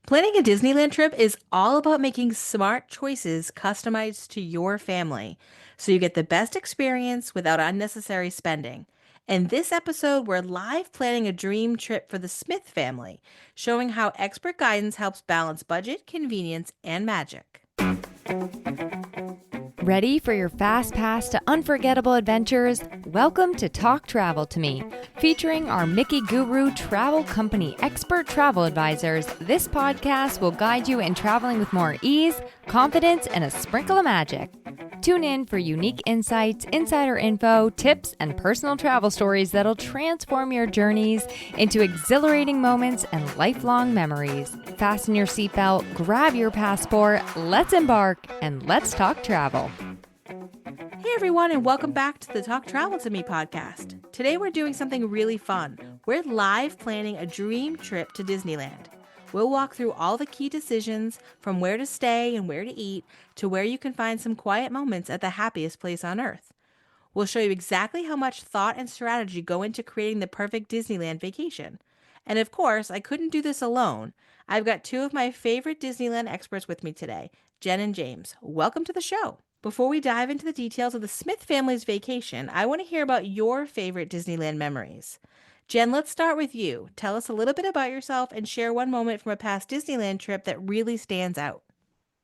Planning a Disneyland trip is all about making smart choices customized to your family so you get the best experience without unnecessary spending. In this episode, we're live planning a dream trip for the Smith family, showing how expert guidance helps balance budget, convenience, and magic. Ready for your fast pass to unforgettable adventures? Welcome to Talk Travel to Me. Featuring our Mickey Guru Travel Company expert travel advisors, this podcast will guide you in traveling with more ease, confidence, and a sprinkle of magic. Tune in for unique insights, insider info, tips, and personal travel stories that'll transform your journeys into exhilarating moments and lifelong memories. Fasten your seatbelt, grab your passport, let's embark, and let's talk travel. Hey everyone, and welcome back to the Talk Travel to Me podcast. Today we're doing something really fun. We're live planning a dream trip to Disneyland. We'll walk through all the key decisions from where to stay and where to eat to where you can find some quiet moments at the happiest place on earth. We'll show you exactly how much thought and strategy go into creating the perfect Disneyland vacation. And of course, I couldn't do this alone. I've got two of my favorite Disneyland experts with me today, Jen and James. Welcome to the show. Before we dive into the details of the Smith family's vacation, I want to hear about your favorite Disneyland memories. Jen, let's start with you. Tell us a little bit about yourself and share one moment from a past Disneyland trip that really stands out.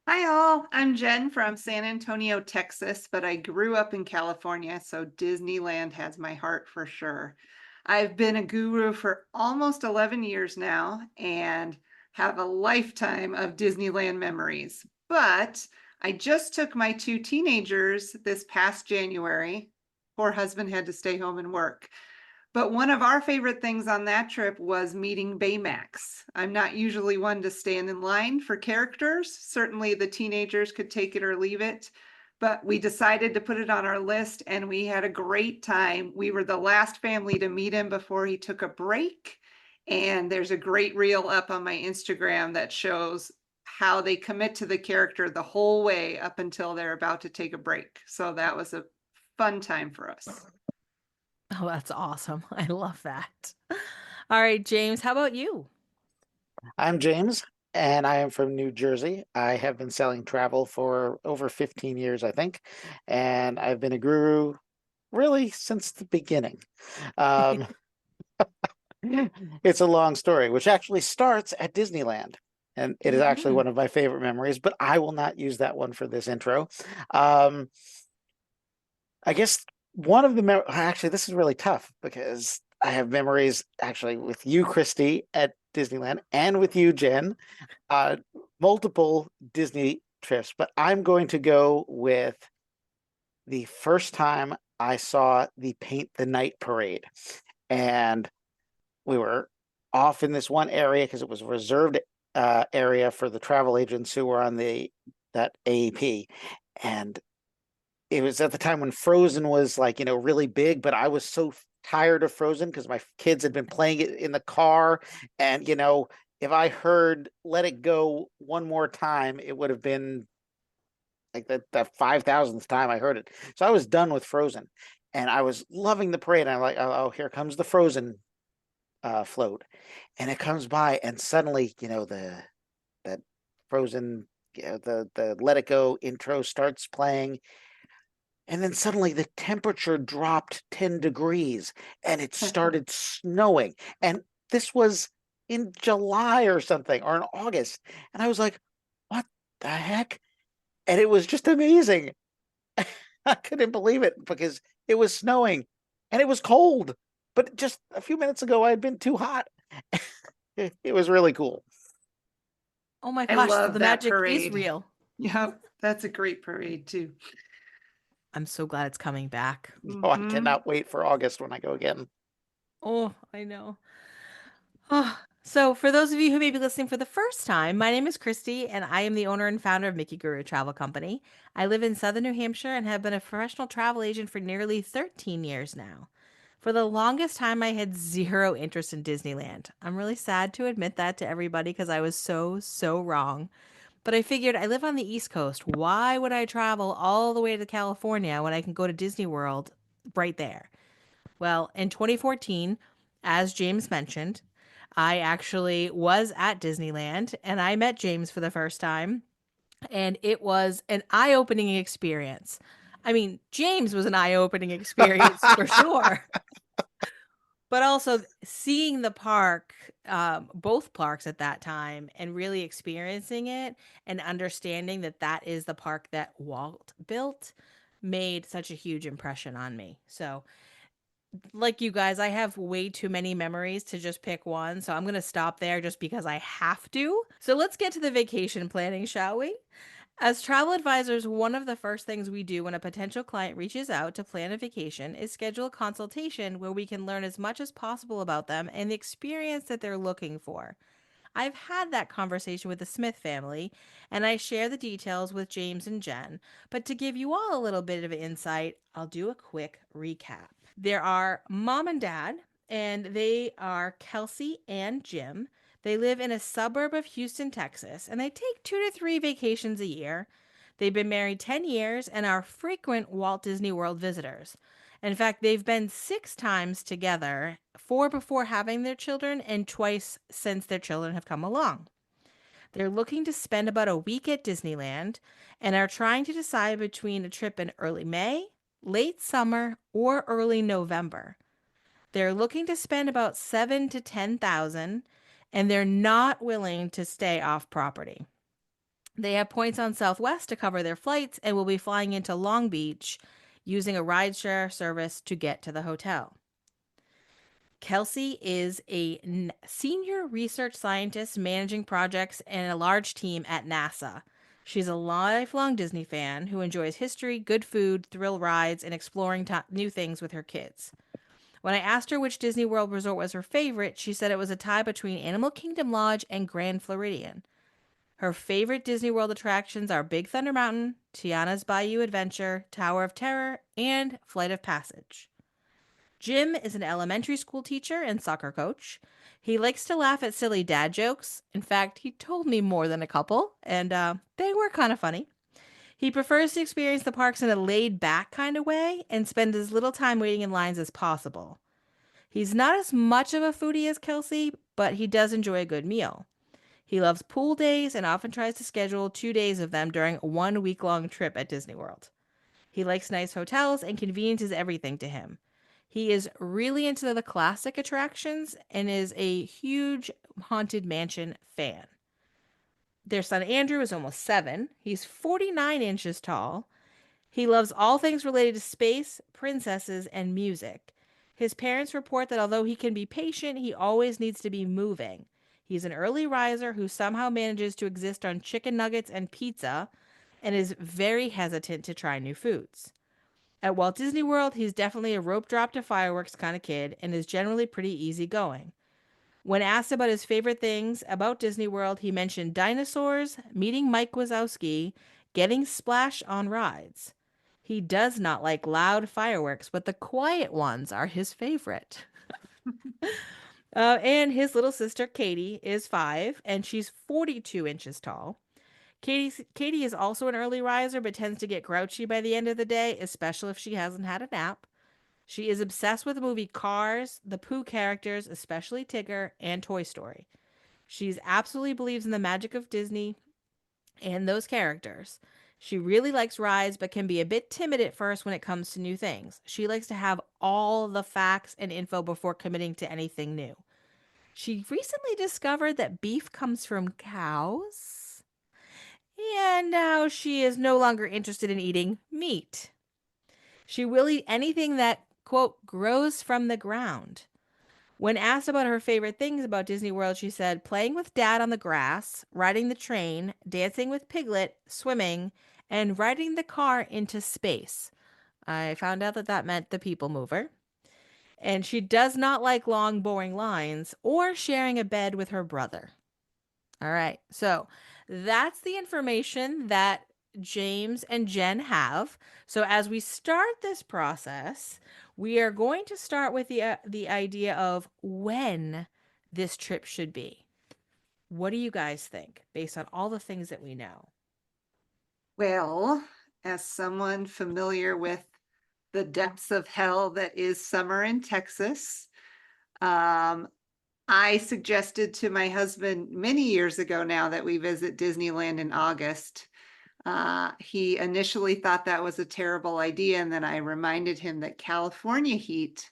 Hi all, I'm Jen from San Antonio, Texas, but I grew up in California, so Disneyland has my heart for sure. I've been a guru for almost 11 years now and have a lifetime of Disneyland memories. But I just took my two teenagers this past January. Poor husband had to stay home and work. But one of our favorite things on that trip was meeting Baymax. I'm not usually one to stand in line for characters. Certainly the teenagers could take it or leave it, but we decided to put it on our list and we had a great time. We were the last family to meet him before he took a break. And there's a great reel up on my Instagram that shows how they commit to the character the whole way up until they're about to take a break. So that was a fun time for us. Oh, that's awesome. I love that. All right, James, how about you? I'm James, and I am from New Jersey. I have been selling travel for over 15 years, I think, and I've been a guru really since the beginning. Um, it's a long story, which actually starts at Disneyland, and it is actually one of my favorite memories, but I will not use that one for this intro. I guess one of the actually, this is really tough because I have memories actually with you, Christy, at Disneyland and with you, Jen, multiple Disney trips, but I'm going to go with the first time I saw the Paint the Night parade. And we were off in this one area because it was a reserved area for the travel agents who were on that AEP. And it was at the time when Frozen was like, really big, but I was so tired of Frozen because my kids had been playing it in the car. And, if I heard Let It Go one more time, it would have been like the 5,000th time I heard it. So I was done with Frozen and I was loving the parade. And I'm like, oh, here comes the Frozen float. And it comes by and suddenly, that Frozen, the Let It Go intro starts playing. And then suddenly the temperature dropped 10 degrees and it started snowing. And this was in July or something, or in August. And I was like, what the heck? And it was just amazing. I couldn't believe it because it was snowing and it was cold. But just a few minutes ago, I had been too hot. It was really cool. Oh my I gosh, love the that magic is parade. real. Yep, that's a great parade too. I'm so glad it's coming back. Oh, I cannot wait for August when I go again. Oh, I know. Oh, so for those of you who may be listening for the first time, my name is Christy, and I am the owner and founder of Mickey Guru Travel Company. I live in Southern New Hampshire and have been a professional travel agent for nearly 13 years now. For the longest time, I had zero interest in Disneyland. I'm really sad to admit that to everybody because I was so wrong. But I figured I live on the East Coast. Why would I travel all the way to California when I can go to Disney World right there? Well, in 2014, as James mentioned, I actually was at Disneyland and I met James for the first time, and it was an eye-opening experience. I mean, James was an eye-opening experience for sure. But also seeing the park, both parks at that time, and really experiencing it and understanding that that is the park that Walt built made such a huge impression on me. So, like you guys, I have way too many memories to just pick one. So I'm going to stop there just because I have to. So let's get to the vacation planning, shall we? As travel advisors, one of the first things we do when a potential client reaches out to plan a vacation is schedule a consultation where we can learn as much as possible about them and the experience that they're looking for. I've had that conversation with the Smith family, and I share the details with James and Jen. But to give you all a little bit of insight, I'll do a quick recap. There are mom and dad, and they are Kelsey and Jim. They live in a suburb of Houston, Texas, and they take 2 to 3 vacations a year. They've been married 10 years and are frequent Walt Disney World visitors. In fact, they've been 6 times together, 4 before having their children and twice since their children have come along. They're looking to spend about a week at Disneyland and are trying to decide between a trip in early May, late summer, or early November. They're looking to spend about 7 to 10,000, and they're not willing to stay off property. They have points on Southwest to cover their flights and will be flying into Long Beach using a rideshare service to get to the hotel. Kelsey is a senior research scientist managing projects and a large team at NASA. She's a lifelong Disney fan who enjoys history, good food, thrill rides, and exploring new things with her kids. When I asked her which Disney World resort was her favorite, she said it was a tie between Animal Kingdom Lodge and Grand Floridian. Her favorite Disney World attractions are Big Thunder Mountain, Tiana's Bayou Adventure, Tower of Terror, and Flight of Passage. Jim is an elementary school teacher and soccer coach. He likes to laugh at silly dad jokes. In fact, he told me more than a couple, and they were kind of funny. He prefers to experience the parks in a laid back kind of way and spend as little time waiting in lines as possible. He's not as much of a foodie as Kelsey, but he does enjoy a good meal. He loves pool days and often tries to schedule 2 days of them during a 1 week-long trip at Disney World. He likes nice hotels, and convenience is everything to him. He is really into the classic attractions and is a huge Haunted Mansion fan. Their son Andrew is almost 7. He's 49 inches tall. He loves all things related to space, princesses, and music. His parents report that although he can be patient, he always needs to be moving. He's an early riser who somehow manages to exist on chicken nuggets and pizza and is very hesitant to try new foods. At Walt Disney World, he's definitely a rope drop to fireworks kind of kid and is generally pretty easygoing. When asked about his favorite things about Disney World, he mentioned dinosaurs, meeting Mike Wazowski, getting splashed on rides. He does not like loud fireworks, but the quiet ones are his favorite. And his little sister, Katie, is 5, and she's 42 inches tall. Katie is also an early riser, but tends to get grouchy by the end of the day, especially if she hasn't had a nap. She is obsessed with the movie Cars, the Pooh characters, especially Tigger, and Toy Story. She absolutely believes in the magic of Disney and those characters. She really likes rides, but can be a bit timid at first when it comes to new things. She likes to have all the facts and info before committing to anything new. She recently discovered that beef comes from cows, and now she is no longer interested in eating meat. She will eat anything that, quote, grows from the ground. When asked about her favorite things about Disney World, she said playing with dad on the grass, riding the train, dancing with Piglet, swimming, and riding the car into space. I found out that that meant the people mover. And she does not like long, boring lines or sharing a bed with her brother. All right, so that's the information that James and Jen have. So as we start this process, we are going to start with the idea of when this trip should be. What do you guys think based on all the things that we know? Well, as someone familiar with the depths of hell that is summer in Texas, I suggested to my husband many years ago now that we visit Disneyland in August. He initially thought that was a terrible idea, and then I reminded him that California heat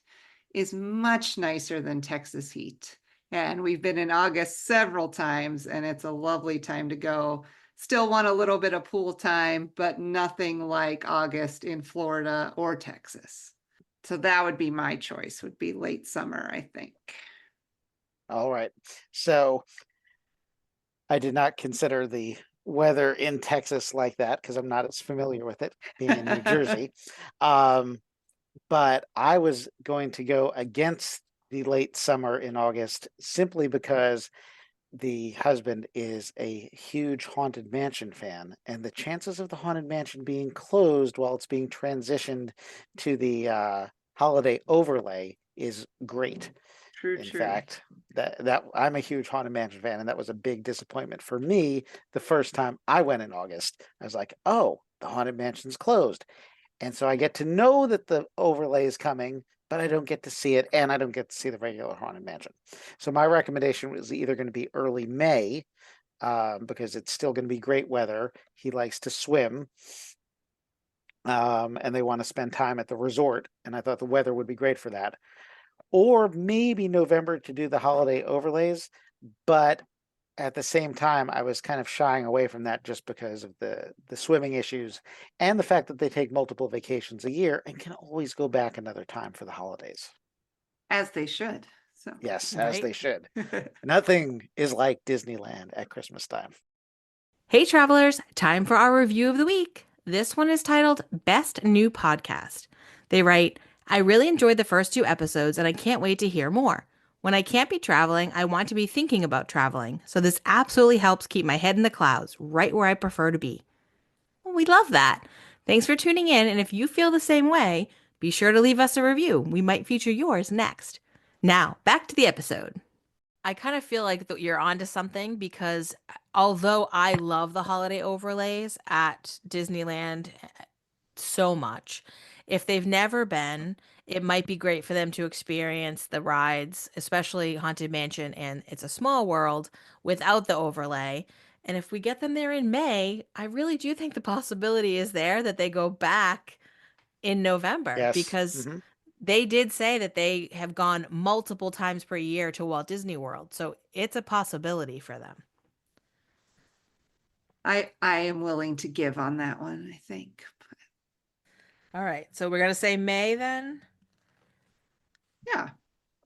is much nicer than Texas heat. And we've been in August several times, and it's a lovely time to go. Still want a little bit of pool time, but nothing like August in Florida or Texas. So that would be my choice, would be late summer, I think. All right. So I did not consider the weather in Texas like that because I'm not as familiar with it, being in New Jersey. But I was going to go against the late summer in August simply because the husband is a huge Haunted Mansion fan, and the chances of the Haunted Mansion being closed while it's being transitioned to the holiday overlay is great. True, In true. fact, that I'm a huge Haunted Mansion fan, and that was a big disappointment for me the first time I went in August. I was like, oh, the Haunted Mansion's closed. And so I get to know that the overlay is coming, but I don't get to see it, and I don't get to see the regular Haunted Mansion. So my recommendation was either going to be early May, because it's still going to be great weather. He likes to swim, and they want to spend time at the resort, and I thought the weather would be great for that. Or maybe November to do the holiday overlays, but at the same time, I was kind of shying away from that just because of the swimming issues and the fact that they take multiple vacations a year and can always go back another time for the holidays. As they should. So Yes, Right. as they should. Nothing is like Disneyland at Christmas time. Hey, travelers, time for our review of the week. This one is titled Best New Podcast. They write, I really enjoyed the first 2 episodes and I can't wait to hear more. When I can't be traveling, I want to be thinking about traveling, so this absolutely helps keep my head in the clouds, right where I prefer to be. Well, we love that. Thanks for tuning in, and if you feel the same way, be sure to leave us a review. We might feature yours next. Now, back to the episode. I kind of feel like you're onto something because although I love the holiday overlays at Disneyland so much, if they've never been, it might be great for them to experience the rides, especially Haunted Mansion and It's a Small World, without the overlay. And if we get them there in May, I really do think the possibility is there that they go back in November Yes. because they did say that they have gone multiple times per year to Walt Disney World. So it's a possibility for them. I am willing to give on that one, I think. All right. So we're going to say May then? Yeah.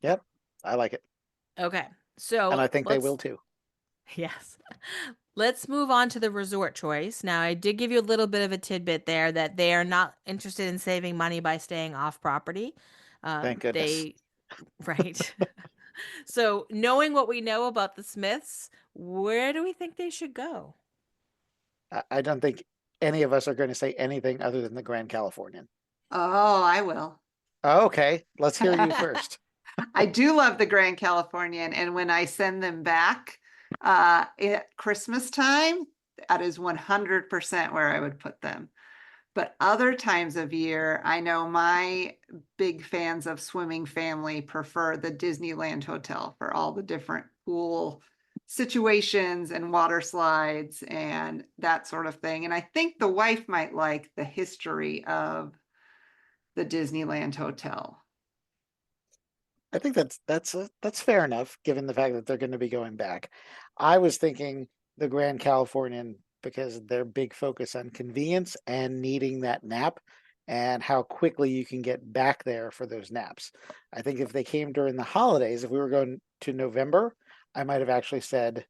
Yep. I like it. Okay. So And I think they will too. Yes. Let's move on to the resort choice. Now, I did give you a little bit of a tidbit there that they are not interested in saving money by staying off property. Thank goodness. Right. So, knowing what we know about the Smiths, where do we think they should go? I don't think any of us are going to say anything other than the Grand Californian. Oh, I will. Okay, let's hear you first. I do love the Grand Californian, and when I send them back at Christmas time, that is 100% where I would put them. But other times of year, I know my big fans of swimming family prefer the Disneyland Hotel for all the different pool situations and water slides and that sort of thing. And I think the wife might like the history of the Disneyland Hotel. I think that's fair enough, given the fact that they're going to be going back. I was thinking the Grand Californian because their big focus on convenience and needing that nap and how quickly you can get back there for those naps. I think if they came during the holidays, if we were going to November, I might have actually said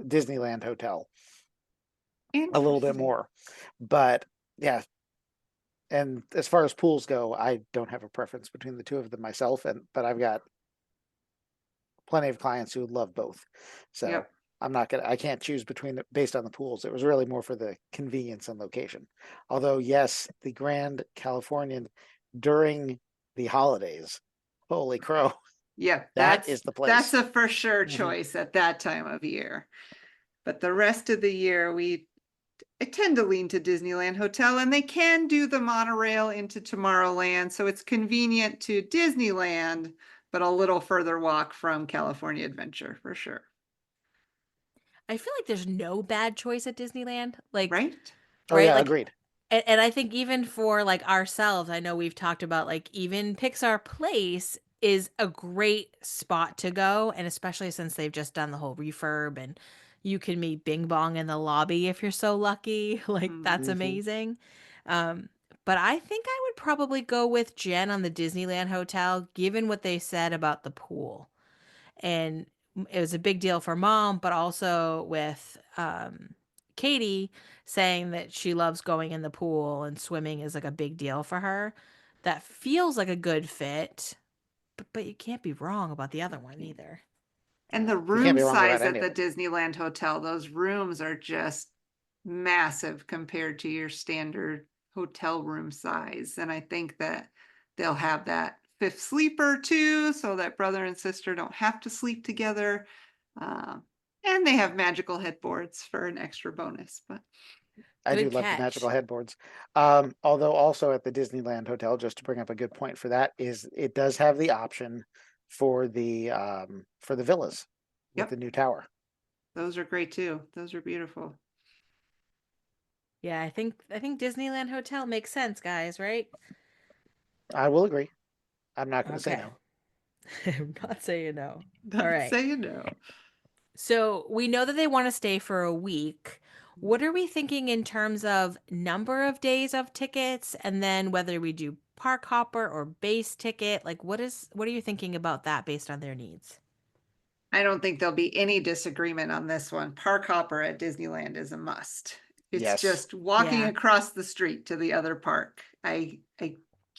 Disneyland Hotel a little bit more. But yeah. And as far as pools go, I don't have a preference between the two of them myself, but I've got plenty of clients who love both. So Yep. I can't choose between based on the pools. It was really more for the convenience and location. Although, yes, the Grand Californian during the holidays, holy crow. Yeah, That is the place. That's a for sure choice at that time of year. But the rest of the year, I tend to lean to Disneyland Hotel, and they can do the monorail into Tomorrowland. So it's convenient to Disneyland, but a little further walk from California Adventure for sure. I feel like there's no bad choice at Disneyland. Like, Right? Oh right? yeah, Like, agreed. and I think even for like ourselves, I know we've talked about like even Pixar Place is a great spot to go. And especially since they've just done the whole refurb and you can meet Bing Bong in the lobby if you're so lucky. Like, that's Mhm. Hmm. amazing. Um, but I think I would probably go with Jen on the Disneyland Hotel, given what they said about the pool. And it was a big deal for mom, but also with Katie saying that she loves going in the pool and swimming is like a big deal for her. That feels like a good fit, but you can't be wrong about the other one either. And the You can't room be wrong about size at any of the them. Disneyland Hotel, those rooms are just massive compared to your standard hotel room size. And I think that they'll have that fifth sleeper too, so that brother and sister don't have to sleep together. Uh, and they have magical headboards for an extra bonus. But I do Good love the magical catch. headboards. Although also at the Disneyland Hotel, just to bring up a good point for that, is it does have the option for the villas with yep, the new tower. those are great too. Those are beautiful. Yeah, I think Disneyland Hotel makes sense, guys, right? I will agree. I'm not going to say Okay. no. I'm not saying no. All Not right. saying no. So we know that they want to stay for a week. What are we thinking in terms of number of days of tickets and then whether we do park hopper or base ticket? Like what are you thinking about that based on their needs? I don't think there'll be any disagreement on this one. Park hopper at Disneyland is a must. It's Yes. just walking Yeah. across the street to the other park. I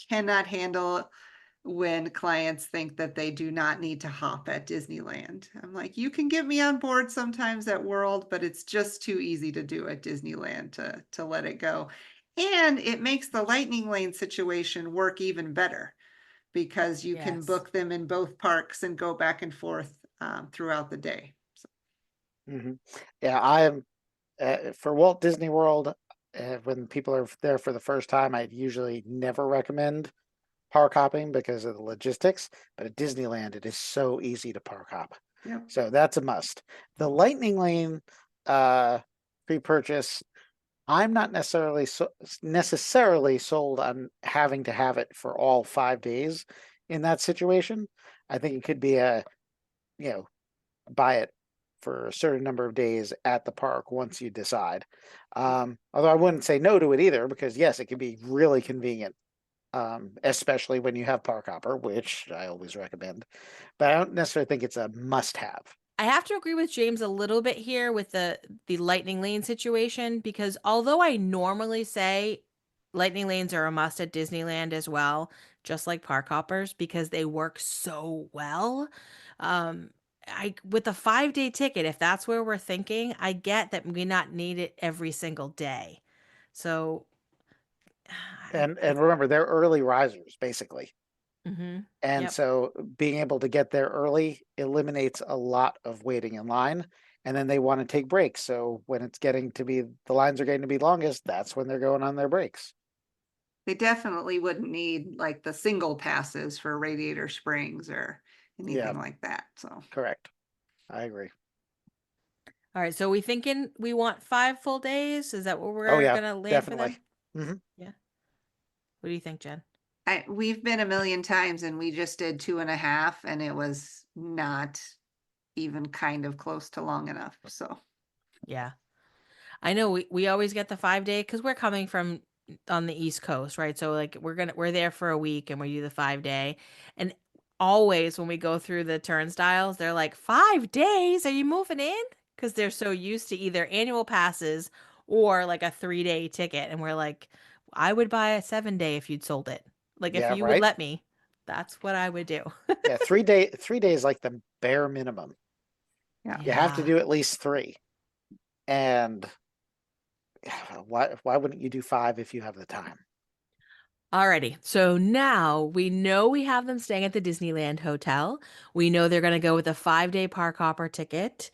cannot handle when clients think that they do not need to hop at Disneyland. I'm like, you can get me on board sometimes at World, but it's just too easy to do at Disneyland to let it go. And it makes the lightning lane situation work even better because you can Yes. book them in both parks and go back and forth throughout the day. So, Hmm. Yeah, I am for Walt Disney World. When people are there for the first time, I usually never recommend park hopping because of the logistics. But at Disneyland, it is so easy to park hop. yeah. So that's a must. The Lightning Lane uh, pre-purchase, I'm not necessarily sold on having to have it for all 5 days in that situation. I think it could be you know, buy it for a certain number of days at the park once you decide. Although I wouldn't say no to it either, because yes, it can be really convenient, especially when you have park hopper, which I always recommend. But I don't necessarily think it's a must-have. I have to agree with James a little bit here with the lightning lane situation because although I normally say lightning lanes are a must at Disneyland as well, just like park hoppers because they work so well. Um, I with a 5 day ticket, if that's where we're thinking, I get that we not need it every single day. So I And remember, they're early risers basically. mm-hmm. And Yep. so being able to get there early eliminates a lot of waiting in line. And then they want to take breaks. So when it's getting to be the lines are getting to be longest, that's when they're going on their breaks. They definitely wouldn't need like the single passes for Radiator Springs or Yeah, anything like that. So correct. I agree. All right. So we thinking we want 5 full days? Is that where Oh we're yeah, gonna land for definitely. them? Hmm. Yeah. What do you think, Jen? we've been a million times and we just did 2.5 and it was not even kind of close to long enough. So Yeah. I know we always get the 5 day because we're coming from on the East Coast, right? So like we're there for a week and we do the 5 day. And always when we go through the turnstiles, they're like, 5 days? Are you moving in? Because they're so used to either annual passes or like a 3 day ticket. And we're like, I would buy a 7 day if you'd sold it. Like if Yeah, you would right. let me, that's what I would do. Yeah, 3 days like the bare minimum. yeah. You have to Yeah. do at least three. And why wouldn't you do five if you have the time? Alrighty, so now we know we have them staying at the Disneyland Hotel. We know they're going to go with a 5 day park hopper ticket.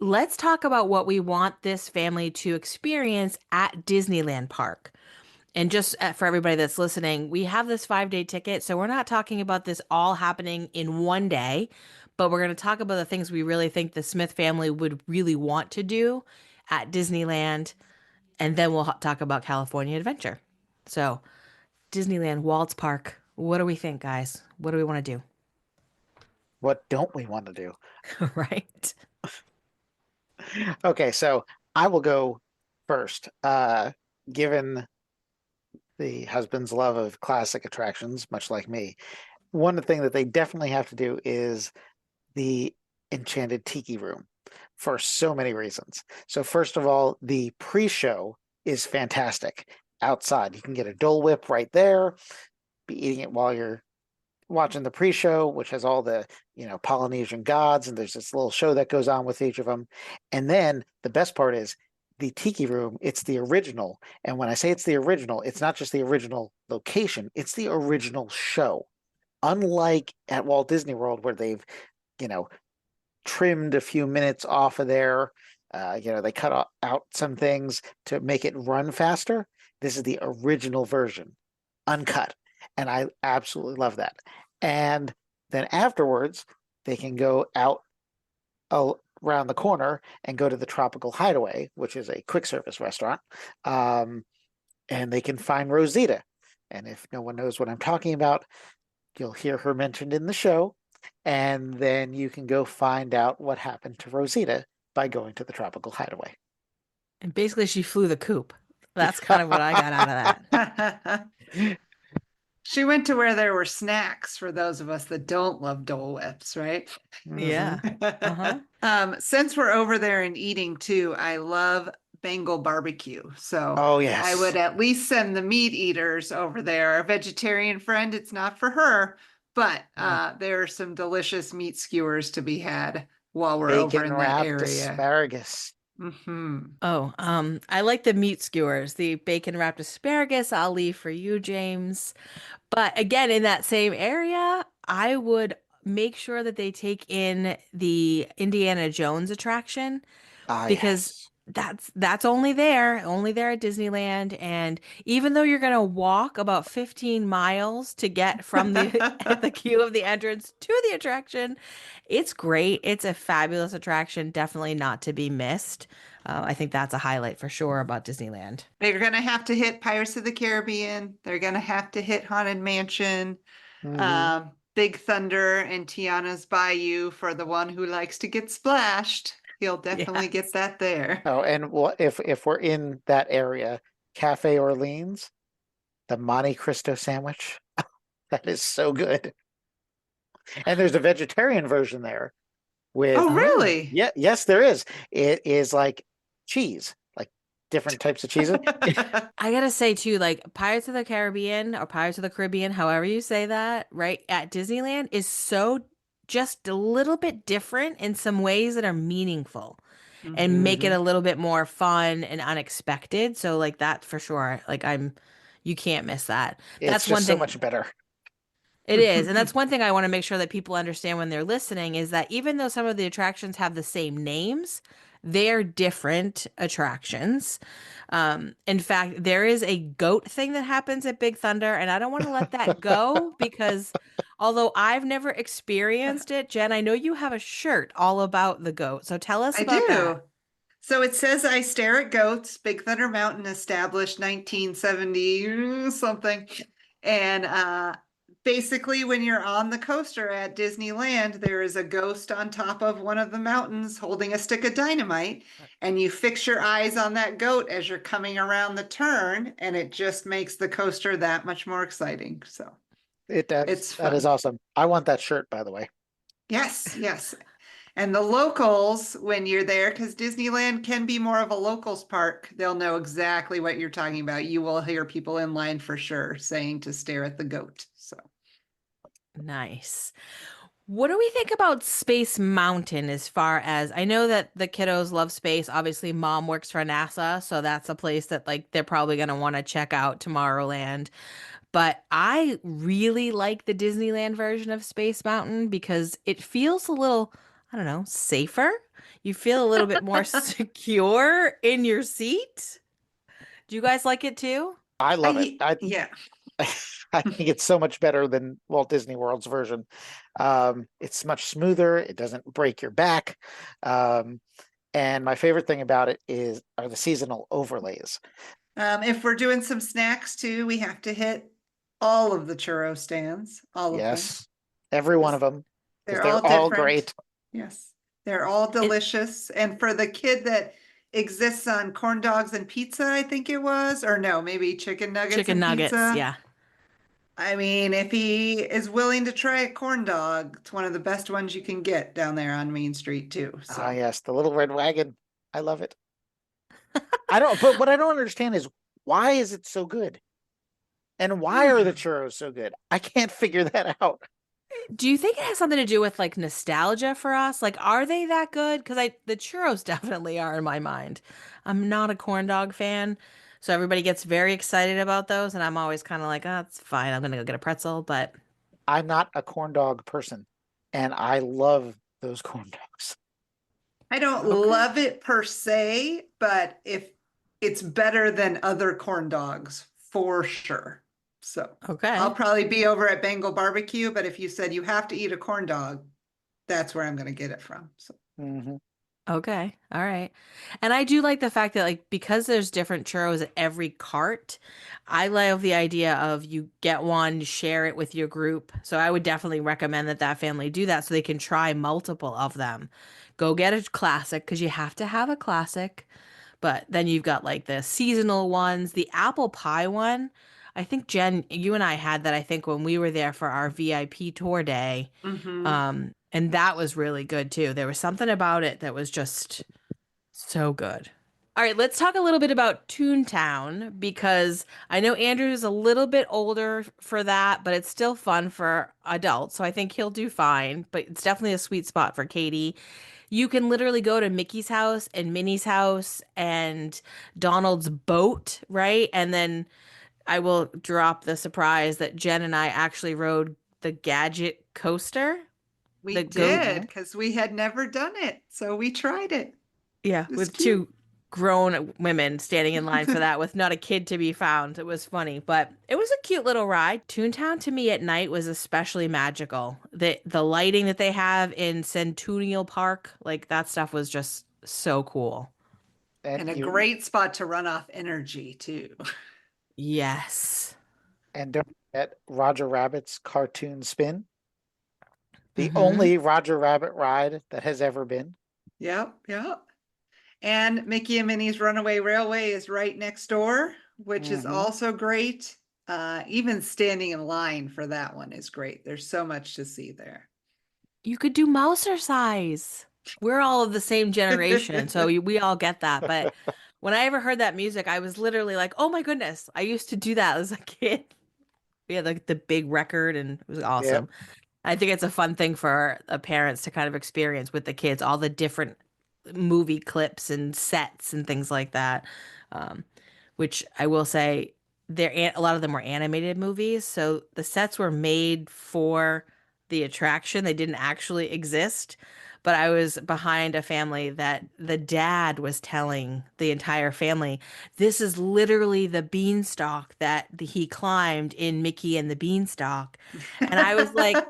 Let's talk about what we want this family to experience at Disneyland Park. And just for everybody that's listening, we have this 5-day ticket. So we're not talking about this all happening in one day, but we're going to talk about the things we really think the Smith family would really want to do at Disneyland. And then we'll talk about California Adventure. So, Disneyland, Waltz Park. What do we think, guys? What do we want to What don't we want to do? do? Right. Okay, so I will go first. Given the husband's love of classic attractions, much like me, one thing that they definitely have to do is the Enchanted Tiki Room for so many reasons. So first of all, the pre-show is fantastic. Outside, you can get a Dole Whip right there, be eating it while you're watching the pre-show, which has all the, Polynesian gods, and there's this little show that goes on with each of them. And then the best part is the Tiki Room, it's the original. And when I say it's the original, it's not just the original location, it's the original show. Unlike at Walt Disney World, where they've, you know, trimmed a few minutes off of there. They cut out some things to make it run faster. This is the original version, uncut. And I absolutely love that. And then afterwards, they can go out around the corner and go to the Tropical Hideaway, which is a quick service restaurant. And they can find Rosita. And if no one knows what I'm talking about, you'll hear her mentioned in the show. And then you can go find out what happened to Rosita by going to the Tropical Hideaway. And basically, she flew the coop. That's kind of what I got out of that. She went to where there were snacks for those of us that don't love Dole Whips, right? Yeah. Uh-huh. Since we're over there and eating too, I love Bengal barbecue. So Oh, yes. I would at least send the meat eaters over there. A vegetarian friend, it's not for her, but there are some delicious meat skewers to be had while we're over in that area. Asparagus. Mm-hmm. Oh, I like the meat skewers. The bacon wrapped asparagus, I'll leave for you, James. But again, in that same area, I would make sure that they take in the Indiana Jones attraction because that's only there at Disneyland. And even though you're going to walk about 15 miles to get from the queue of the entrance to the attraction, it's great. It's a fabulous attraction, definitely not to be missed. I think that's a highlight for sure about Disneyland. They're going to have to hit Pirates of the Caribbean. They're going to have to hit Haunted Mansion, Big Thunder, and Tiana's Bayou for the one who likes to get splashed. He'll definitely get that there. Oh, and if we're in that area, Cafe Orleans, the Monte Cristo sandwich, that is so good. And there's a vegetarian version there with. Oh, really? Yeah, yes, there is. It is like cheese, like different types of cheeses. I gotta say too, like Pirates of the Caribbean or Pirates of the Caribbean, however you say that, right at Disneyland is so just a little bit different in some ways that are meaningful and make it a little bit more fun and unexpected. So like that for sure. Like you can't miss that. That's just so much better. It is. And that's one thing I want to make sure that people understand when they're listening is that even though some of the attractions have the same names, they're different attractions. In fact, there is a goat thing that happens at Big Thunder, and I don't want to let that go because although I've never experienced it, Jen, I know you have a shirt all about the goat. So tell us about that. So it says, I stare at goats, Big Thunder Mountain established 1970 something. And basically, when you're on the coaster at Disneyland, there is a ghost on top of one of the mountains holding a stick of dynamite, and you fix your eyes on that goat as you're coming around the turn, and it just makes the coaster that much more exciting. So that is awesome. I want that shirt, by the way. Yes, yes. And the locals, when you're there, because Disneyland can be more of a locals park, they'll know exactly what you're talking about. You will hear people in line for sure saying to stare at the goat. So nice. What do we think about Space Mountain as far as I know that the kiddos love space. Obviously, mom works for NASA, so that's a place that like they're probably going to want to check out Tomorrowland. But I really like the Disneyland version of Space Mountain because it feels a little, I don't know, safer. You feel a little bit more secure in your seat. Do you guys like it too? I love it. Yeah. I think it's so much better than Walt Disney World's version. It's much smoother. It doesn't break your back. Um, and my favorite thing about it are the seasonal overlays. If we're doing some snacks too, we have to hit all of the churro stands, all of them. Yes, every one of them, because They're all they're all different. great. Yes, they're all delicious. And for the kid that exists on corn dogs and pizza, I think it was, or no, maybe chicken nuggets Chicken and nuggets, pizza. yeah. I mean, if he is willing to try a corn dog, it's one of the best ones you can get down there on Main Street too. So Ah, yes, the little red wagon. I love it. But what I don't understand is why is it so good? And why are the churros so good? I can't figure that out. Do you think it has something to do with like nostalgia for us? Like, are they that good? Because the churros definitely are in my mind. I'm not a corn dog fan, so everybody gets very excited about those, and I'm always kind of like, oh, it's fine. I'm gonna go get a pretzel, but I'm not a corn dog person, and I love those corn dogs. I don't okay. love it per se, but if it's better than other corn dogs for sure. So Okay. I'll probably be over at Bengal Barbecue, but if you said you have to eat a corn dog, that's where I'm going to get it from. So Mhm. Okay. All right. And I do like the fact that like because there's different churros at every cart, I love the idea of you get one, share it with your group. So I would definitely recommend that family do that so they can try multiple of them. Go get a classic because you have to have a classic. But then you've got like the seasonal ones, the apple pie one. I think Jen, you and I had that I think when we were there for our VIP tour day. mhm. And that was really good too. There was something about it that was just so good. All right, let's talk a little bit about Toontown because I know Andrew's a little bit older for that, but it's still fun for adults. So I think he'll do fine, but it's definitely a sweet spot for Katie. You can literally go to Mickey's house and Minnie's house and Donald's boat, right? And then I will drop the surprise that Jen and I actually rode the Gadget coaster. We The go did because we had never done it. So we tried it. Yeah, It was with cute. two grown women standing in line for that with not a kid to be found. It was funny, but it was a cute little ride. Toontown to me at night was especially magical. The lighting that they have in Centennial Park, like that stuff was just so cool. And And a you great spot to run off energy too. Yes. and don't forget Roger Rabbit's cartoon spin, the Mm-hmm. only Roger Rabbit ride that has ever been. Yep, yep. And Mickey and Minnie's Runaway Railway is right next door, which is Mhm. also great. Even standing in line for that one is great. There's so much to see there. You could do Mouser size. We're all of the same generation, so we all get that. But when I ever heard that music, I was literally like, "Oh my goodness!" I used to do that as a kid. We had like the big record, and it was Yep. awesome. I think it's a fun thing for parents to kind of experience with the kids, all the different movie clips and sets and things like that. Um, which I will say, a lot of them were animated movies, so the sets were made for the attraction. They didn't actually exist. But I was behind a family that the dad was telling the entire family, this is literally the beanstalk that he climbed in Mickey and the Beanstalk. And I was like,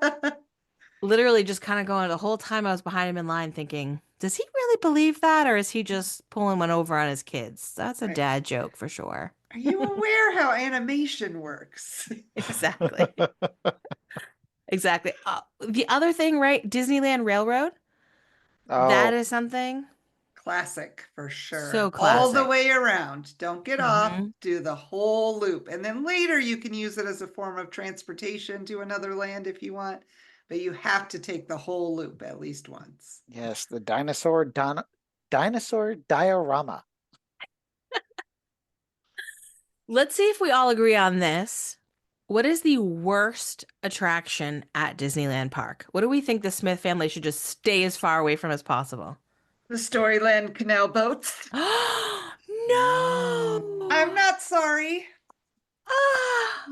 literally just kind of going the whole time I was behind him in line thinking, does he really believe that or is he just pulling one over on his kids? That's a Right. dad joke for sure. Are you aware how animation works? Exactly. Exactly. The other thing, right? Disneyland Railroad. That Oh, is something Classic for so sure. All the classic. way around. Don't get off, Hmm. do the whole loop. And then later you can use it as a form of transportation to another land if you want, but you have to take the whole loop at least once. yes, the dinosaur diorama. Let's see if we all agree on this. What is the worst attraction at Disneyland Park? What do we think the Smith family should just stay as far away from as possible? The Storyland Canal boats. I'm No. not sorry. Ah,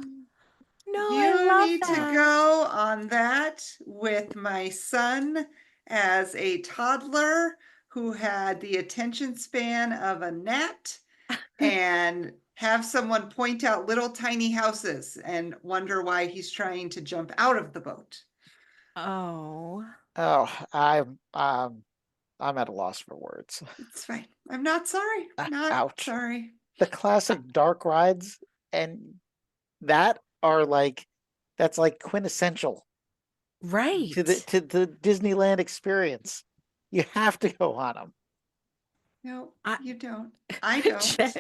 no, I You love need to that. go on that with my son as a toddler who had the attention span of a gnat and have someone point out little tiny houses and wonder why he's trying to jump out of the boat. Oh. Oh, I'm at a loss for words. It's fine. I'm not sorry. Not Ouch. sorry. The classic dark rides and that are like that's like quintessential Right. to the Disneyland experience. You have to go on them. No, I- you don't. I don't.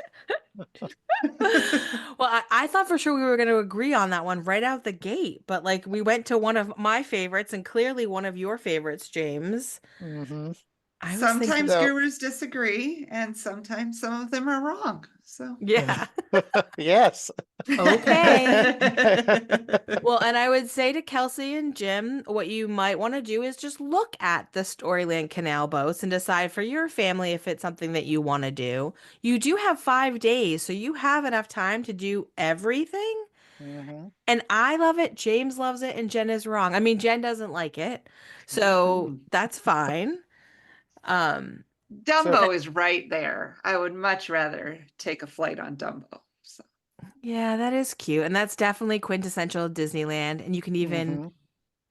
Well, I thought for sure we were going to agree on that one right out the gate, but like we went to one of my favorites and clearly one of your favorites, James. Mm-hmm. I was thinking, Sometimes So- gurus disagree, and sometimes some of them are wrong. So yeah. Yes. Okay. Well, and I would say to Kelsey and Jim, what you might want to do is just look at the Storyland Canal boats and decide for your family if it's something that you want to do. You do have 5 days, so you have enough time to do everything. Mm-hmm. And I love it, James loves it, and Jen is wrong. I mean, Jen doesn't like it, so that's fine. Dumbo is right there. I would much rather take a flight on Dumbo. So Yeah, that is cute. And that's definitely quintessential Disneyland. And you can even Mm-hmm.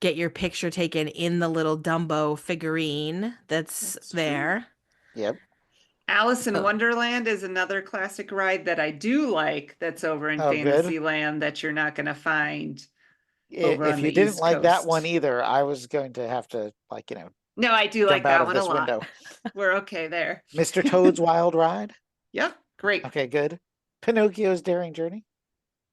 get your picture taken in the little Dumbo figurine that's That's true. there. Yep. Alice in Oh. Wonderland is another classic ride that I do like that's over in Oh, good. Fantasyland that you're not going to find over If on you the didn't East like that Coast. one either, I was going to have to No, I do jump like out that of one a this lot. window. We're okay there. Mr. Toad's Wild Ride. Yep, great. Okay, good. Pinocchio's Daring Journey.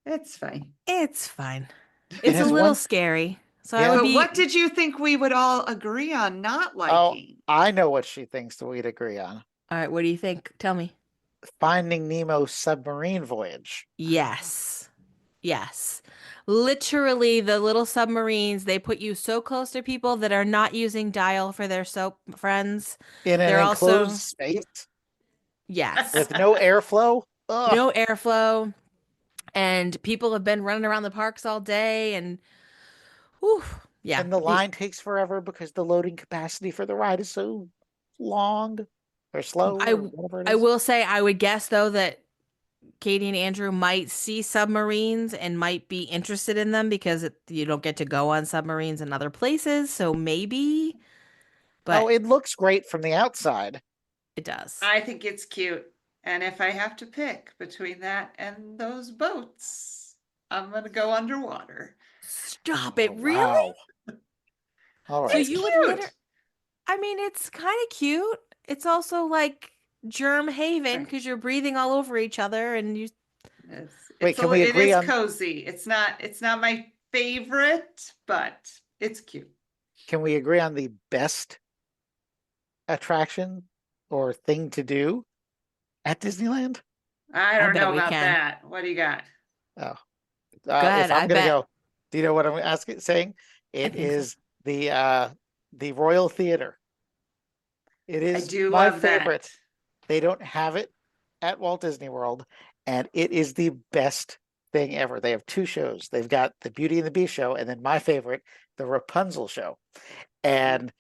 It's fine. It's fine. It It's a has little one. scary. So Yeah. I would But be what did you think we would all agree on not Oh, liking? I know what she thinks that we'd agree on. All right, what do you think? Tell me. Finding Nemo submarine voyage. Yes. Yes. Literally, the little submarines, they put you so close to people that are not using dial for their soap friends. In an They're enclosed also, space yes, with no airflow. Ugh. no airflow. And people have been running around the parks all day. And, whew, yeah. And the line takes forever because the loading capacity for the ride is so long or slow I, or whatever it I is. will say, I would guess, though, that Katie and Andrew might see submarines and might be interested in them because you don't get to go on submarines in other places. So maybe, but Oh, it looks great from the outside. it does. I think it's cute. And if I have to pick between that and those boats, I'm going to go underwater. Stop it. Oh, Really? wow. All So right. It's you would cute. I mean, it's kind of cute. It's also like germ haven Right. because you're breathing all over each other and you. Wait, can we it agree is on- cozy. It's not my favorite, but it's cute. Can we agree on the best attraction or thing to do at Disneyland? I don't bet know we about can. that. What do you got? If ahead, I'm I gonna bet. go, do you know what I'm saying? It think so. is the Royal Theater. It is do my love that. favorite. They don't have it at Walt Disney World, and it is the best thing ever. They have two shows. They've got the Beauty and the Beast show, and then my favorite, the Rapunzel show. And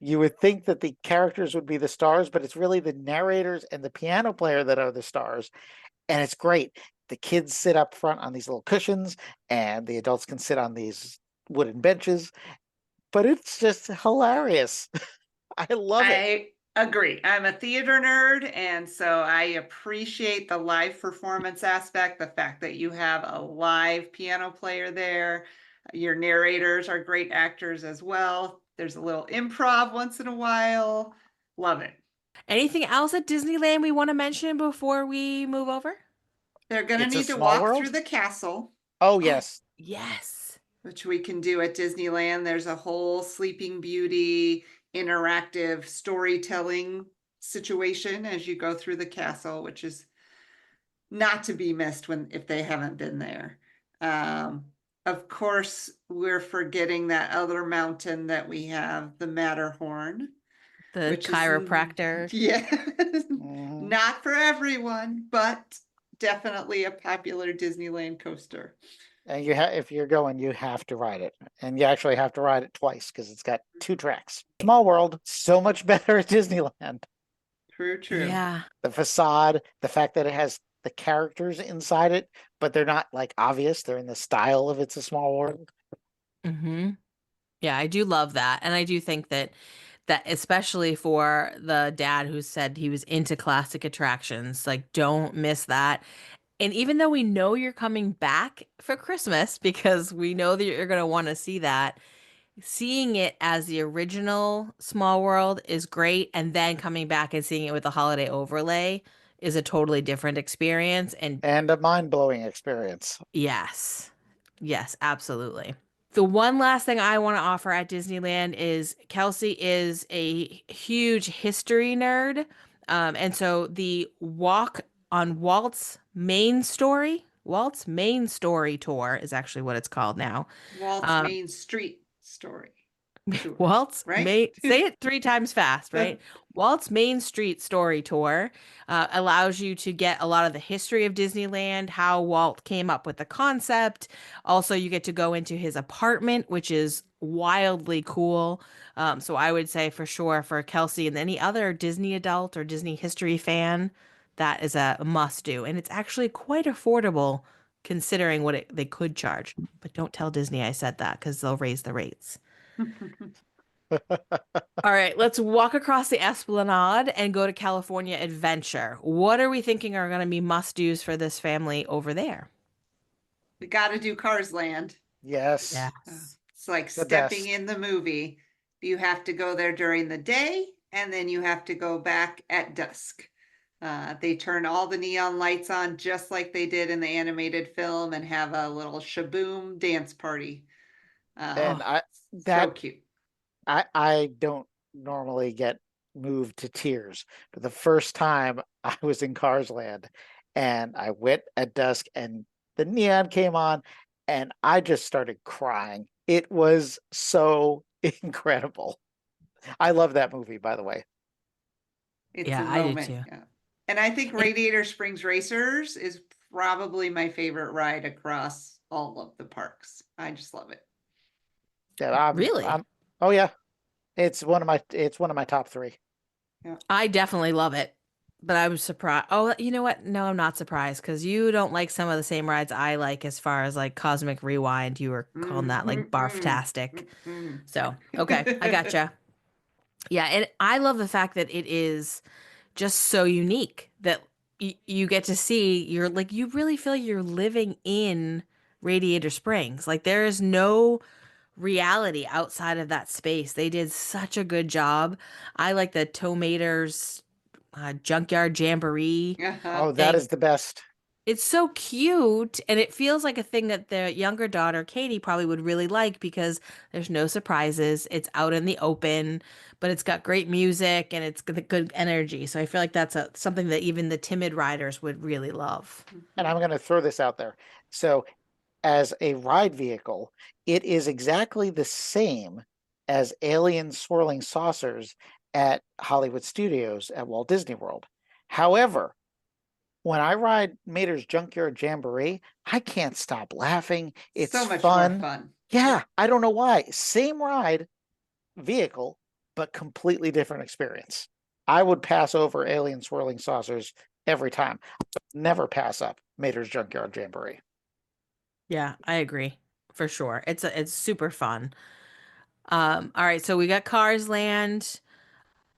you would think that the characters would be the stars, but it's really the narrators and the piano player that are the stars. And it's great. The kids sit up front on these little cushions, and the adults can sit on these wooden benches. But it's just hilarious. I love it. I agree. I'm a theater nerd, and so I appreciate the live performance aspect, the fact that you have a live piano player there. Your narrators are great actors as well. There's a little improv once in a while. Love it. Anything else at Disneyland we want to mention before we move over? They're going to It's a need to small walk world? through the castle, Oh, yes. Yes. which we can do at Disneyland. There's a whole Sleeping Beauty interactive storytelling situation as you go through the castle, which is not to be missed if they haven't been there. Of course, we're forgetting that other mountain that we have, the Matterhorn. The which is- chiropractor. Yeah, Mhm. not for everyone, but definitely a popular Disneyland coaster. And if you're going, you have to ride it. And you actually have to ride it twice because it's got two tracks. Small World, so much better at Disneyland. True. Yeah. The facade, the fact that it has the characters inside it, but they're not like obvious. They're in the style of It's a Small World. Mm-hmm. Yeah, I do love that. And I do think that especially for the dad who said he was into classic attractions, like don't miss that. And even though we know you're coming back for Christmas because we know that you're going to want to see that, seeing it as the original Small World is great, and then coming back and seeing it with the holiday overlay is a totally different experience. And And a mind-blowing experience. yes, yes, absolutely. The one last thing I want to offer at Disneyland is Kelsey is a huge history nerd. And so the walk on Walt's Main Story tour is actually what it's called now. Walt's Um, Main Street story tour, Walt's right? Main, say it 3 times fast, right? Walt's Main Street Story Tour allows you to get a lot of the history of Disneyland, how Walt came up with the concept. Also, you get to go into his apartment, which is wildly cool. So I would say for sure for Kelsey and any other Disney adult or Disney history fan, that is a must do. And it's actually quite affordable considering what they could charge. But don't tell Disney I said that because they'll raise the rates. All right, let's walk across the Esplanade and go to California Adventure. What are we thinking are going to be must-dos for this family over there? We got to do Cars Land. Yes, It's like the stepping best. in the movie. You have to go there during the day, and then you have to go back at dusk. They turn all the neon lights on just like they did in the animated film and have a little shaboom dance party. And Oh, So that cute. I don't normally get moved to tears, but the first time I was in Cars Land and I went at dusk and the neon came on and I just started crying. It was so incredible. I love that movie, by the way. It's a yeah, I do moment. too. Yeah. And I think And Radiator Springs Racers is probably my favorite ride across all of the parks. I just love it. Yeah, really, oh yeah, it's one of my top three. Yeah. I definitely love it. But I was surprised. Oh, you know what? No, I'm not surprised because you don't like some of the same rides I like as far as like Cosmic Rewind. You were calling that like Mhm, barftastic. mhm, So, okay, I mhm. gotcha. Yeah, and I love the fact that it is just so unique that you get to see you're like you really feel you're living in Radiator Springs. Like there is no reality outside of that space. They did such a good job. I like the Tomaters Junkyard Jamboree Uh-huh. Oh, that thing. is the best. It's so cute and it feels like a thing that the younger daughter, Katie, probably would really like because there's no surprises. It's out in the open, but it's got great music and it's got good energy. So I feel like that's something that even the timid riders would really love. And Mhm. I'm going to throw this out there. So, as a ride vehicle, it is exactly the same as Alien Swirling Saucers at Hollywood Studios at Walt Disney World. However, when I ride Mater's Junkyard Jamboree, I can't stop laughing. It's So much more fun. fun. Yeah, I don't know why. Same ride vehicle, but completely different experience. I would pass over Alien Swirling Saucers every time. Never pass up Mater's Junkyard Jamboree. Yeah, I agree for sure. It's super fun. All right, so we got Cars Land.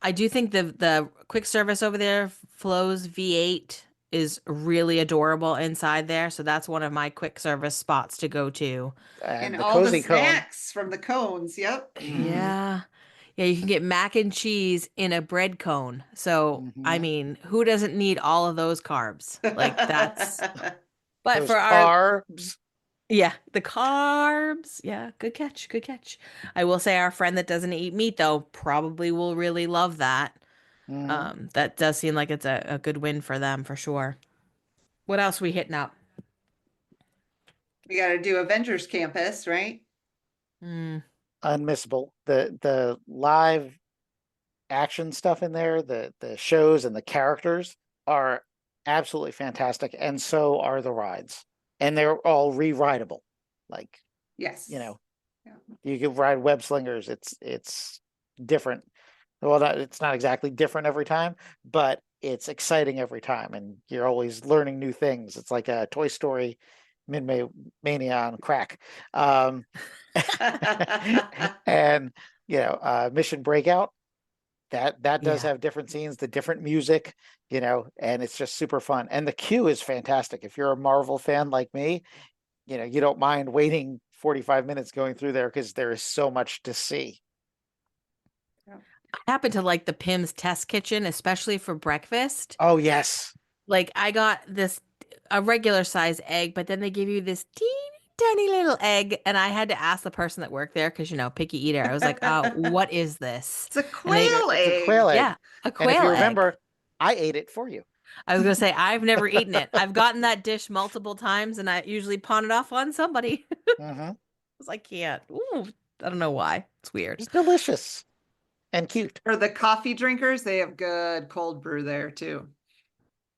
I do think the quick service over there, Flo's V8, is really adorable inside there. So that's one of my quick service spots to go to. And And the all the Cozy Cone. snacks from the cones. Yep. Mhm, Yeah. Yeah, you can get mac and cheese in a bread cone. So, I mhm. mean, who doesn't need all of those carbs? Like that's but Those for our carbs. yeah, the carbs. Yeah, good catch, good catch. I will say our friend that doesn't eat meat though probably will really love that. Mhm. That does seem like it's a good win for them for sure. What else we hitting up? We got to do Avengers Campus, right? Mm, Unmissable. The live action stuff in there, the shows and the characters are absolutely fantastic, and so are the rides. And they're all re-rideable. Like, Yes. you know, Yeah. you can ride web slingers. It's different. Well, it's not exactly different every time, but it's exciting every time, and you're always learning new things. It's like a Toy Story Midway Mania on crack. And Mission Breakout, that does Yeah. have different scenes, the different music, and it's just super fun. And the queue is fantastic. If you're a Marvel fan like me, you don't mind waiting 45 minutes going through there because there is so much to see. I happen to like the Pim's Test Kitchen, especially for breakfast. Oh, yes. Like I got a regular size egg, but then they give you this teeny tiny little egg, and I had to ask the person that worked there because picky eater. I was like, what is this?" It's a And they, quail It's a egg. quail egg. yeah, a And if quail you egg. remember, I ate it for you. I was gonna say I've never eaten it. I've gotten that dish multiple times, and I usually pawn it off on somebody Mm-hmm. because I can't. Ooh, I don't know why. It's weird. It's delicious and cute. For the coffee drinkers, they have good cold brew there too.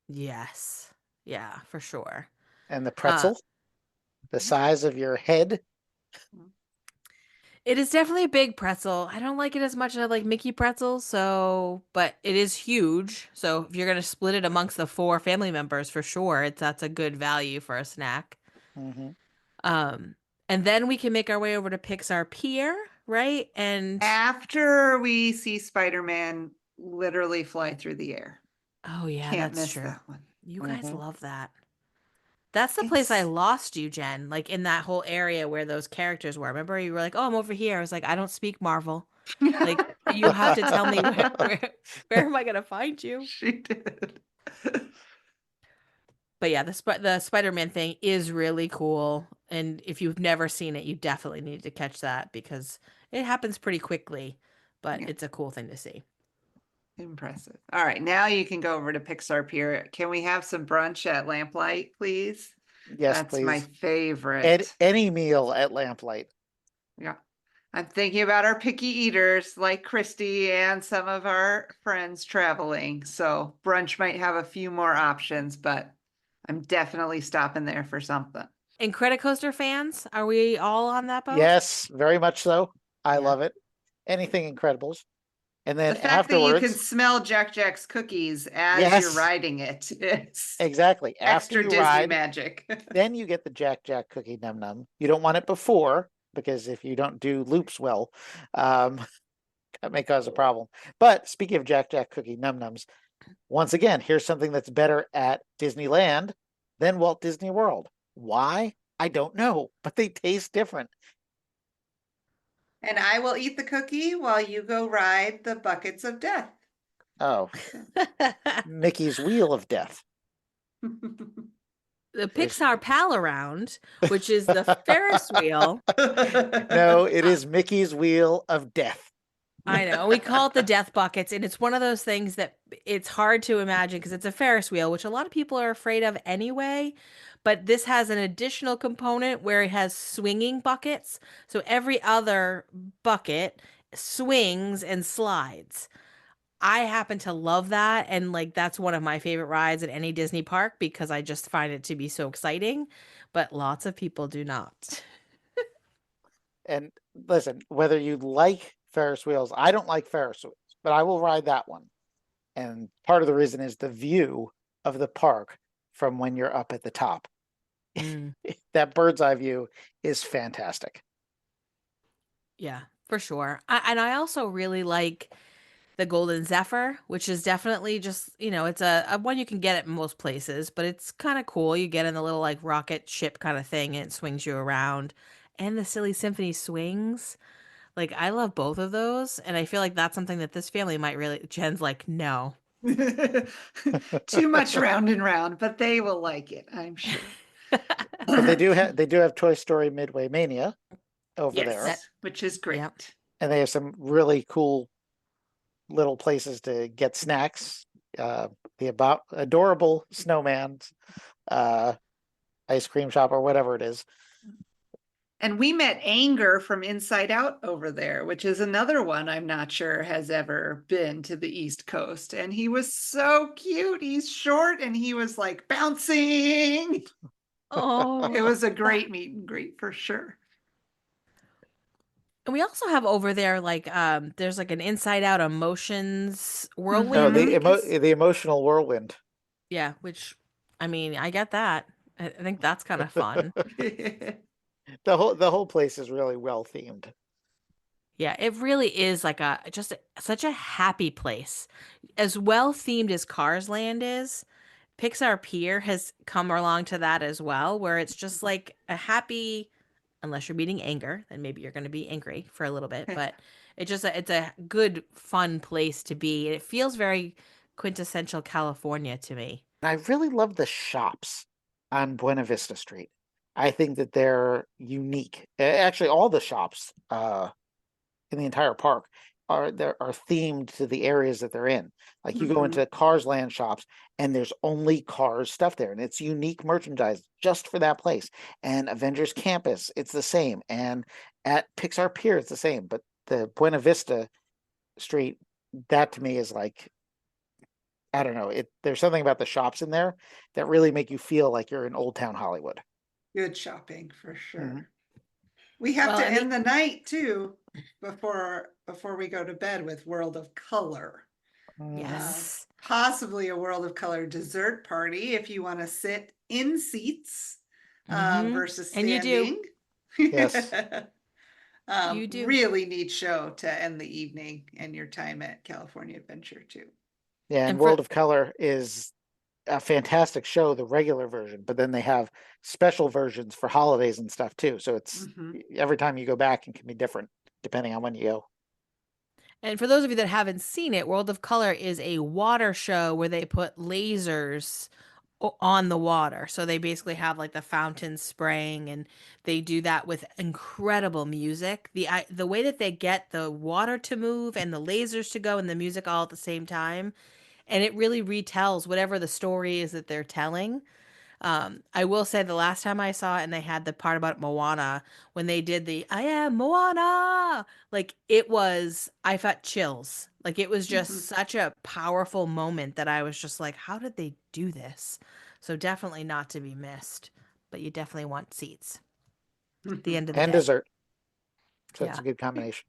Yes, yeah, for sure. And the Uh, pretzel, the size of your head. It is definitely a big pretzel. I don't like it as much as I like Mickey pretzels, but it is huge. So if you're gonna split it amongst the 4 family members, for sure, that's a good value for a snack. Mm-hmm. Um, and then we can make our way over to Pixar Pier, right? And After we see Spider-Man literally fly through the air. oh yeah, Can't that's miss true. that one. You guys Mm-hmm. love that. That's the place I It's lost you, Jen. Like in that whole area where those characters were. Remember, you were like, "Oh, I'm over here." I was like, "I don't speak Marvel." Like you have to tell me where am I gonna find you? She did. But yeah, the Spider-Man thing is really cool, and if you've never seen it, you definitely need to catch that because it happens pretty quickly, but Yeah. it's a cool thing to see. Impressive. All right, now you can go over to Pixar Pier. Can we have some brunch at Lamplight, please? Yes, That's my please. favorite. Any meal at Lamplight. Yeah. I'm thinking about our picky eaters like Christy and some of our friends traveling. So brunch might have a few more options, but I'm definitely stopping there for something. And Credit Coaster fans, are we all on that boat? Yes, very much so. I Yeah. love it. Anything Incredibles. And The then fact that you can afterwards, smell Jack Jack's cookies as you're yes, riding it, it's exactly. After extra you Disney ride, magic. then you get the Jack Jack cookie num num. You don't want it before because if you don't do loops well, um, that may cause a problem. But speaking of Jack Jack cookie num nums, once again, here's something that's better at Disneyland than Walt Disney World. Why? I don't know, but they taste different. And I will eat the cookie while you go ride the buckets of death. Oh, Mickey's Wheel of Death. The Pixar Pal Around, which is the Ferris wheel. No, it is Mickey's Wheel of Death. I know. We call it the death buckets, and it's one of those things that it's hard to imagine because it's a Ferris wheel, which a lot of people are afraid of anyway. But this has an additional component where it has swinging buckets. So every other bucket swings and slides. I happen to love that. And like, that's one of my favorite rides at any Disney park because I just find it to be so exciting. But lots of people do not. And listen, whether you like Ferris wheels, I don't like Ferris wheels, but I will ride that one. And part of the reason is the view of the park from when you're up at the top. Mm. That bird's eye view is fantastic. Yeah, for sure. And I also really like the Golden Zephyr, which is definitely just, it's a one you can get at most places, but it's kind of cool. You get in the little like rocket ship kind of thing and it swings you around. And the Silly Symphony swings. Like, I love both of those. And I feel like that's something that this family might really, Jen's like, no. Too much round and round, but they will like it, I'm sure. But they do have Toy Story Midway Mania over there. Yes, which is great. Yep. And they have some really cool little places to get snacks. The adorable snowman, ice cream shop or whatever it is. And we met Anger from Inside Out over there, which is another one I'm not sure has ever been to the East Coast. And he was so cute. He's short and he was like bouncing. Oh, It was a great meet and greet for sure. And we also have over there like there's like an inside out emotions Oh, whirlwind, I Mhm. think is the emotional whirlwind. yeah, which I mean, I get that. I think that's kind of fun. The whole place is really well themed. Yeah, it really is like such a happy place. As well themed as Cars Land is, Pixar Pier has come along to that as well, where it's just like a happy, unless you're meeting anger, then maybe you're going to be angry for a little bit, but it's a good fun place to be. It feels very quintessential California to me. And I really love the shops on Buena Vista Street. I think that they're unique. Actually, all the shops in the entire park are themed to the areas that they're in. Like you go Mhm. into Cars Land shops and there's only Cars stuff there, and it's unique merchandise just for that place. And Avengers Campus, it's the same. And at Pixar Pier, it's the same. But the Buena Vista Street, that to me is like I don't know. There's something about the shops in there that really make you feel like you're in Old Town Hollywood. Good shopping for Mhm. sure. We have Well, to and the end the night too before we go to bed with World of Color. Mhm. yes. Possibly a World of Color dessert party if you want to sit in seats Mm-hmm. versus And you do. standing. Yes. You do. Really neat show to end the evening and your time at California Adventure too. Yeah, and And for World of Color is a fantastic show, the regular version, but then they have special versions for holidays and stuff too. So it's Mhm. every time you go back, it can be different depending on when you go. And for those of you that haven't seen it, World of Color is a water show where they put lasers on the water. So they basically have like the fountain spraying and they do that with incredible music. The way that they get the water to move and the lasers to go and the music all at the same time, and it really retells whatever the story is that they're telling. I will say the last time I saw it and they had the part about Moana, when they did the I am Moana, like it was, I felt chills. Like it was just such a powerful moment that I was just like, how did they do this? So definitely not to be missed, but you definitely want seats at the Mhm. end of the And day. dessert. So it's Yeah. a good combination.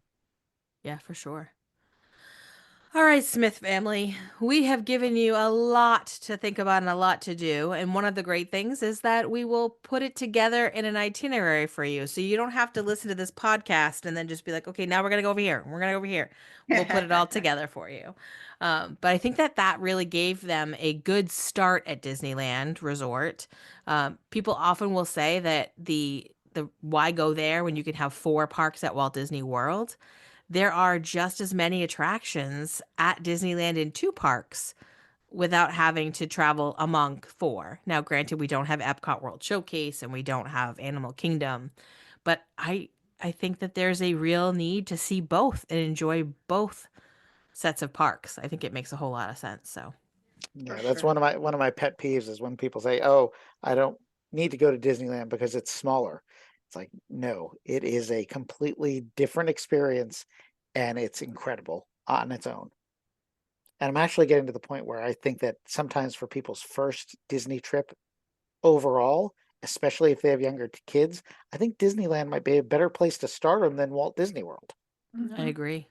Yeah, for sure. All right, Smith family, we have given you a lot to think about and a lot to do. And one of the great things is that we will put it together in an itinerary for you. So you don't have to listen to this podcast and then just be like, okay, now we're going to go over here. We're going to go over here. We'll put it all together for you. But I think that that really gave them a good start at Disneyland Resort. People often will say that the why go there when you can have four parks at Walt Disney World. There are just as many attractions at Disneyland in two parks without having to travel among four. Now, granted, we don't have Epcot World Showcase and we don't have Animal Kingdom, but I think that there's a real need to see both and enjoy both sets of parks. I think it makes a whole lot of sense. So, For Yeah, that's sure. one of my pet peeves is when people say, "Oh, I don't need to go to Disneyland because it's smaller." It's like, no, it is a completely different experience and it's incredible on its own. And I'm actually getting to the point where I think that sometimes for people's first Disney trip overall, especially if they have younger kids, I think Disneyland might be a better place to start them than Walt Disney World. I Mhm. agree.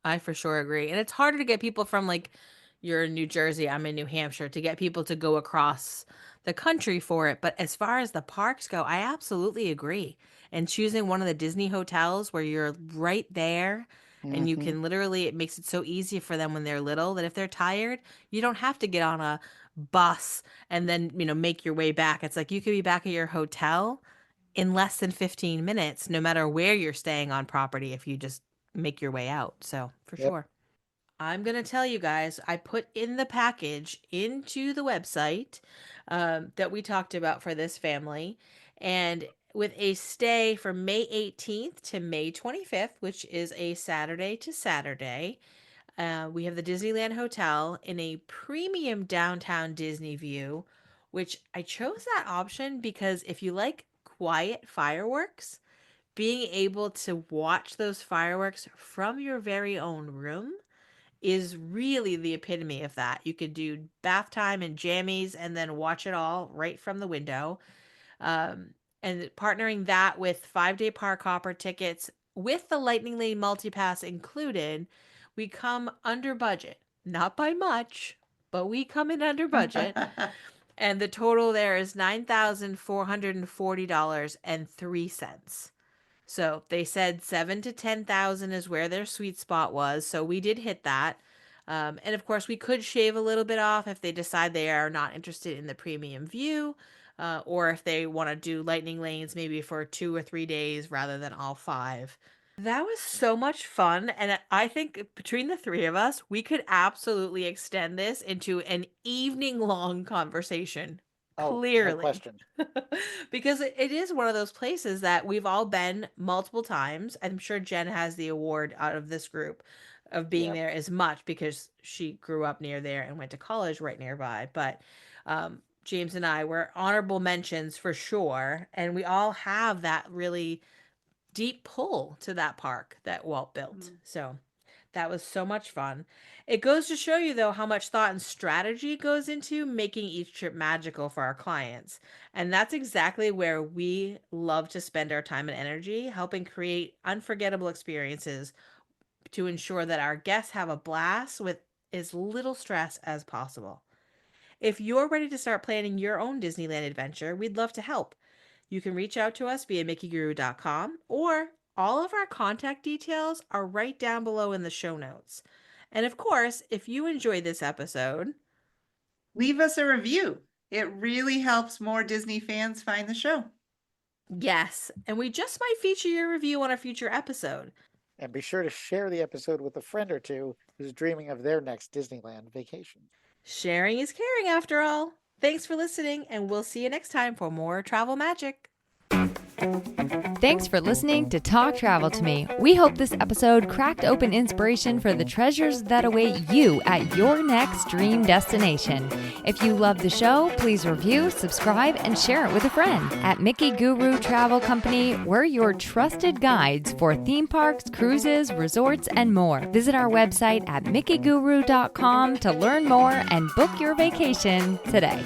I for sure agree. And it's harder to get people from like you're in New Jersey, I'm in New Hampshire to get people to go across the country for it. But as far as the parks go, I absolutely agree. And choosing one of the Disney hotels where you're right there and you Hmm. can literally, it makes it so easy for them when they're little that if they're tired, you don't have to get on a bus and then, make your way back. It's like you could be back at your hotel in less than 15 minutes, no matter where you're staying on property, if you just make your way out. So, for Yep. sure. I'm going to tell you guys, I put in the package into the website that we talked about for this family. And with a stay from May 18th to May 25th, which is a Saturday to Saturday, we have the Disneyland Hotel in a premium downtown Disney view, which I chose that option because if you like quiet fireworks, being able to watch those fireworks from your very own room is really the epitome of that. You could do bath time and jammies and then watch it all right from the window. Um, and partnering that with 5-day park hopper tickets with the Lightning Lane multipass included, we come under budget. Not by much, but we come in under budget. And the total there is $9,440.03. So they said 7 to 10,000 is where their sweet spot was. So we did hit that. And of course, we could shave a little bit off if they decide they are not interested in the premium view, or if they want to do lightning lanes maybe for 2 or 3 days rather than all 5. That was so much fun. And I think between the 3 of us, we could absolutely extend this into an evening long conversation. Oh, Clearly. no question. Because it is one of those places that we've all been multiple times. I'm sure Jen has the award out of this group of being Yep. there as much because she grew up near there and went to college right nearby. But James and I were honorable mentions for sure. And we all have that really deep pull to that park that Walt built. So that was so much fun. It goes to show you, though, how much thought and strategy goes into making each trip magical for our clients. And that's exactly where we love to spend our time and energy, helping create unforgettable experiences to ensure that our guests have a blast with as little stress as possible. If you're ready to start planning your own Disneyland adventure, we'd love to help. You can reach out to us via mickey.guru.com, or all of our contact details are right down below in the show notes. And of course, if you enjoyed this episode, leave us a review. It really helps more Disney fans find the show. yes, and we just might feature your review on a future episode. And be sure to share the episode with a friend or two who's dreaming of their next Disneyland vacation. Sharing is caring after all. Thanks for listening, and we'll see you next time for more travel magic. Thanks for listening to Talk Travel to Me. We hope this episode cracked open inspiration for the treasures that await you at your next dream destination. If you love the show, please review, subscribe, and share it with a friend. At Mickey Guru Travel Company, we're your trusted guides for theme parks, cruises, resorts, and more. Visit our website at mickeyGuru.com to learn more and book your vacation today.